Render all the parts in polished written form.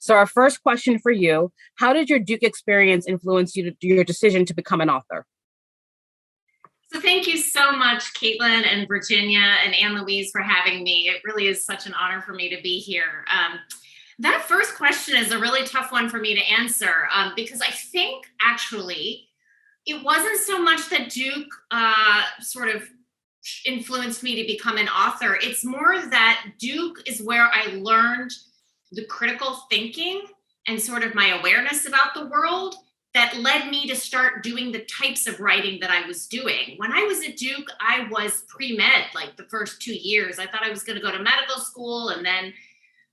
So our first question for you, how did your Duke experience influence your decision to become an author? So thank you so much, Caitlyn and Virginia and Ann-Louise, for having me. It really is such an honor for me to be here. That first question is a really tough one for me to answer because I think actually it wasn't so much that Duke sort of influenced me to become an author. It's more that Duke is where I learned the critical thinking and sort of my awareness about the world that led me to start doing the types of writing that I was doing. When I was at Duke, I was pre-med, like the first 2 years. I thought I was going to go to medical school, and then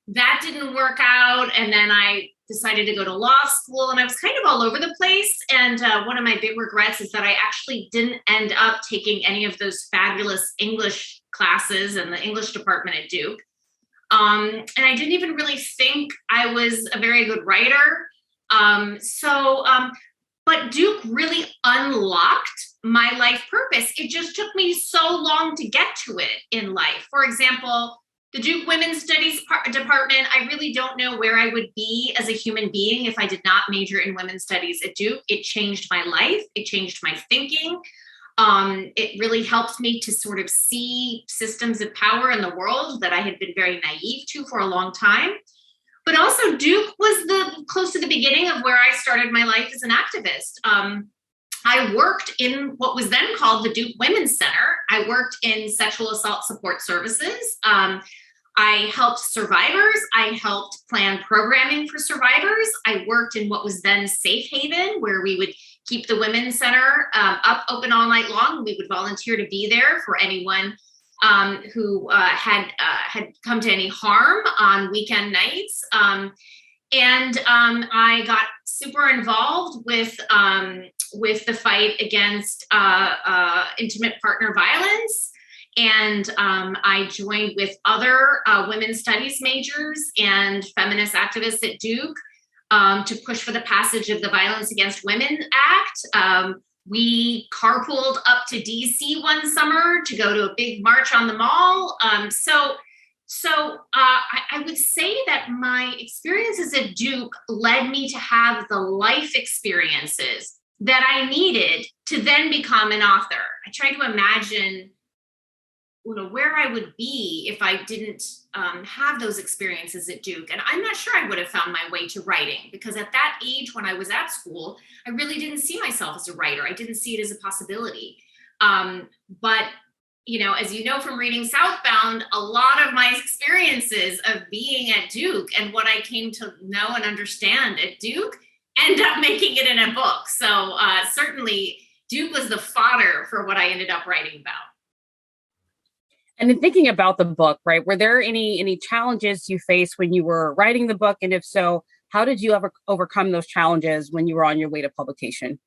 that didn't work out. And then I decided to go to law school, and I was kind of all over the place. And one of my big regrets is that I actually didn't end up taking any of those fabulous English classes in the English department at Duke. And I didn't even really think I was a very good writer. But Duke really unlocked my life purpose. It just took me so long to get to it in life. For example, the Duke Women's Studies Department, I really don't know where I would be as a human being if I did not major in women's studies at Duke. It changed my life. It changed my thinking. It really helped me to sort of see systems of power in the world that I had been very naive to for a long time. But also Duke was close to the beginning of where I started my life as an activist. I worked in what was then called the Duke Women's Center. I worked in sexual assault support services. I helped survivors. I helped plan programming for survivors. I worked in what was then Safe Haven, where we would keep the Women's Center open all night long. We would volunteer to be there for anyone who had come to any harm on weekend nights. And I got super involved with the fight against intimate partner violence. And I joined with other women's studies majors and feminist activists at Duke to push for the passage of the Violence Against Women Act. We carpooled up to DC one summer to go to a big march on the Mall. So I would say that my experiences at Duke led me to have the life experiences that I needed to then become an author. I try to imagine where I would be if I didn't have those experiences at Duke. And I'm not sure I would have found my way to writing, because at that age when I was at school, I really didn't see myself as a writer. I didn't see it as a possibility. But as you know from reading Southbound, a lot of my experiences of being at Duke and what I came to know and understand at Duke end up making it in a book. So certainly Duke was the fodder for what I ended up writing about. And in thinking about the book, right, were there any challenges you faced when you were writing the book? And if so, how did you ever overcome those challenges when you were on your way to publication?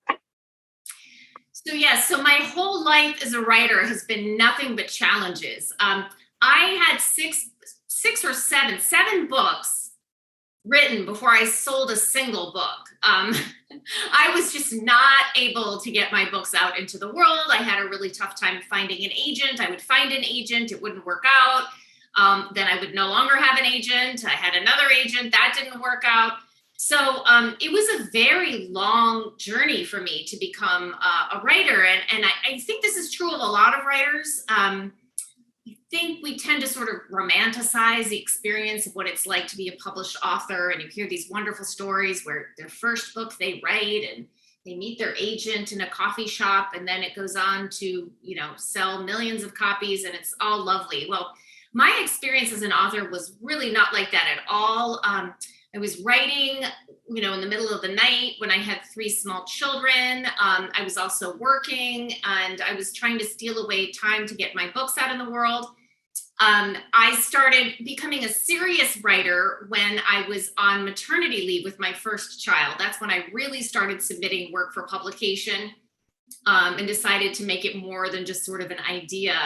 So my whole life as a writer has been nothing but challenges. I had seven books written before I sold a single book. I was just not able to get my books out into the world. I had a really tough time finding an agent. I would find an agent, it wouldn't work out. Then I would no longer have an agent. I had another agent, that didn't work out. So it was a very long journey for me to become a writer. And I think this is true of a lot of writers. I think we tend to sort of romanticize the experience of what it's like to be a published author. And you hear these wonderful stories where their first book they write and they meet their agent in a coffee shop, and then it goes on to, sell millions of copies, and it's all lovely. Well, my experience as an author was really not like that at all. I was writing, in the middle of the night when I had 3 small children. I was also working, and I was trying to steal away time to get my books out in the world. I started becoming a serious writer when I was on maternity leave with my first child. That's when I really started submitting work for publication and decided to make it more than just sort of an idea.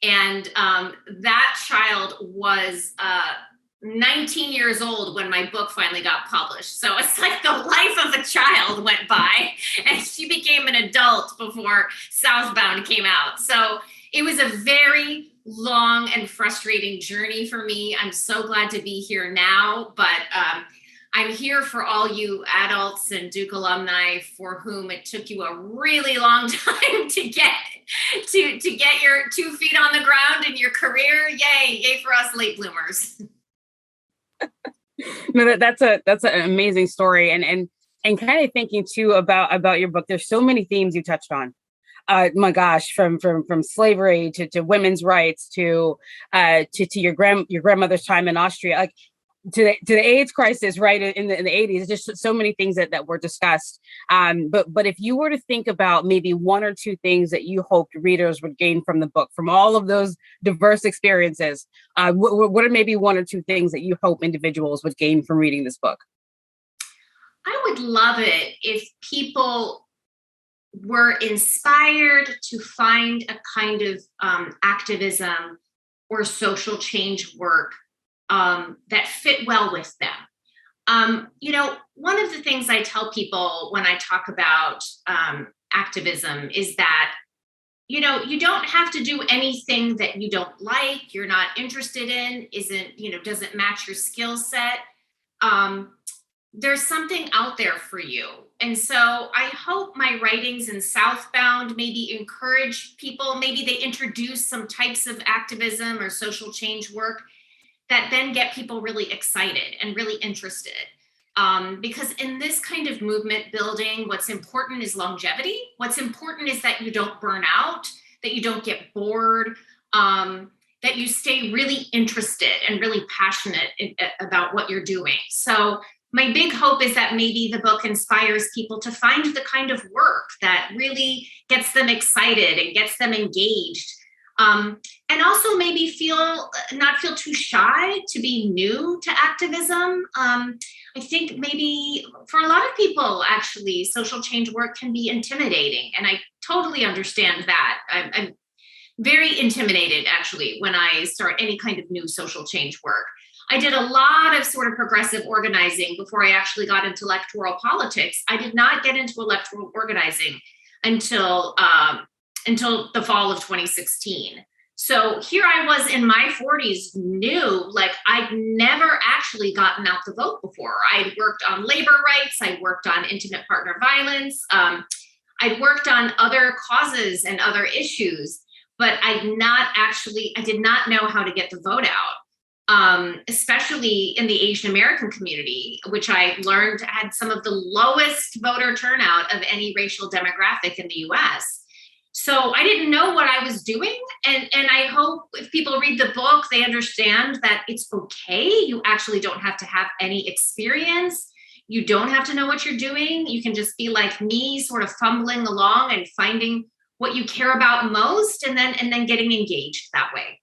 And that child was 19 years old when my book finally got published. So it's like the life of a child went by, and she became an adult before Southbound came out. So it was a very long and frustrating journey for me. I'm so glad to be here now, but I'm here for all you adults and Duke alumni for whom it took you a really long time to get your 2 feet on the ground in your career. Yay for us late bloomers. No, that's an amazing story, and kind of thinking too about your book. There's so many themes you touched on. My gosh, from slavery to women's rights to your grandmother's time in Austria, like to the AIDS crisis, right, in the 80s. Just so many things that were discussed. But if you were to think about maybe one or two things that you hoped readers would gain from the book, from all of those diverse experiences, what are maybe one or two things that you hope individuals would gain from reading this book? I would love it if people were inspired to find a kind of activism or social change work that fit well with them. One of the things I tell people when I talk about activism is that, you don't have to do anything that you don't like, you're not interested in, doesn't match your skill set. There's something out there for you. And so I hope my writings in Southbound maybe encourage people, maybe they introduce some types of activism or social change work that then get people really excited and really interested. Because in this kind of movement building, what's important is longevity. What's important is that you don't burn out, that you don't get bored, that you stay really interested and really passionate about what you're doing. So my big hope is that maybe the book inspires people to find the kind of work that really gets them excited and gets them engaged. And also maybe not feel too shy to be new to activism. I think maybe for a lot of people, actually, social change work can be intimidating. And I totally understand that. I'm very intimidated, actually, when I start any kind of new social change work. I did a lot of sort of progressive organizing before I actually got into electoral politics. I did not get into electoral organizing until the fall of 2016. So here I was in my 40s, new, like I'd never actually gotten out the vote before. I'd worked on labor rights. I worked on intimate partner violence. I'd worked on other causes and other issues, but I did not know how to get the vote out, especially in the Asian American community, which I learned had some of the lowest voter turnout of any racial demographic in the US. So I didn't know what I was doing. And I hope if people read the book, they understand that it's okay. You actually don't have to have any experience. You don't have to know what you're doing. You can just be like me, sort of fumbling along and finding what you care about most and then getting engaged that way.